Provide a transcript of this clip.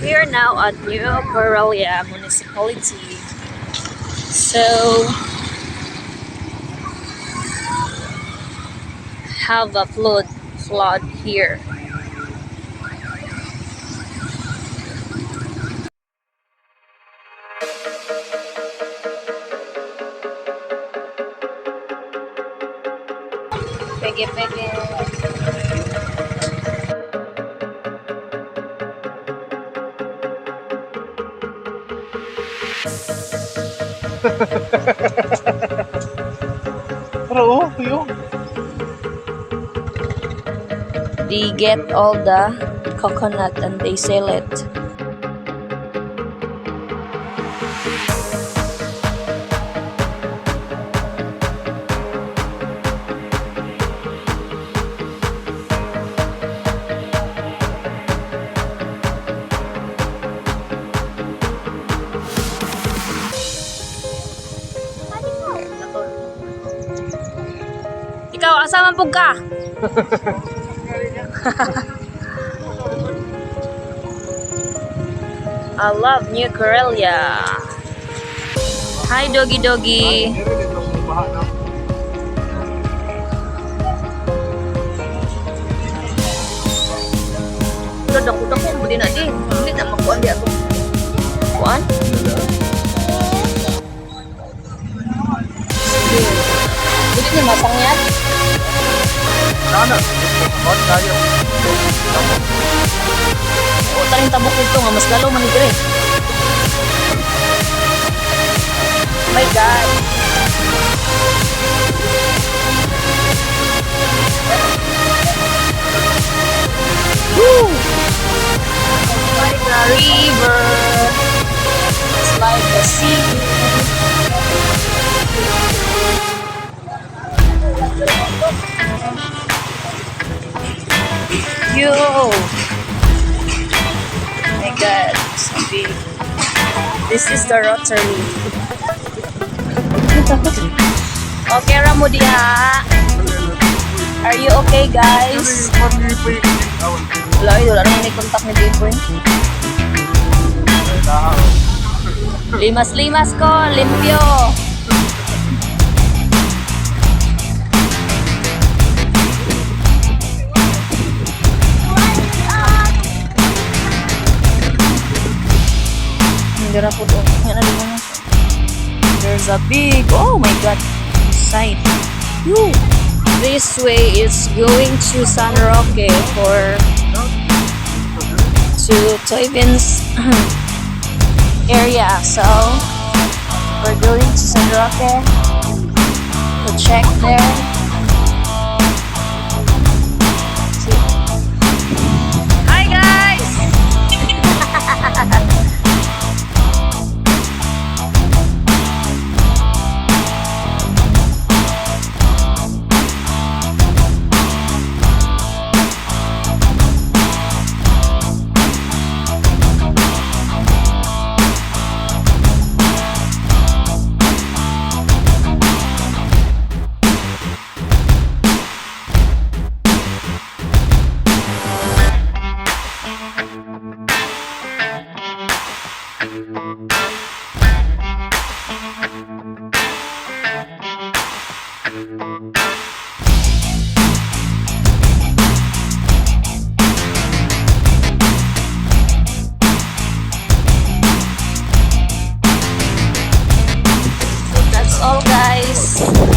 We are now at New Corelia municipality. So have a flood here. Pege. Pero yun. They get all the coconut and they sell it. Ikaw, asa man pug ka? I love New Corelia. Hi, doggy. Udah ko din na di. Hindi na makuan di ako. Kuan? Hindi ni masang yan. Sana. Kuan tayo. O taring tabok ito nga mas lalo man ni dire. Oh my God. Woo! It's like a river. It's like a sea. Yo! Oh my God, so big. This is the Rotary. Okay, Ramo diha. Are you okay, guys? Wala, wala naman may contact ni Dipoy. Limas ko, limpyo. There's a big, oh my God, site. Woo. This way is going to San Roque to Toyvin's area. So we're going to San Roque to check there. Hi guys. That's all, guys.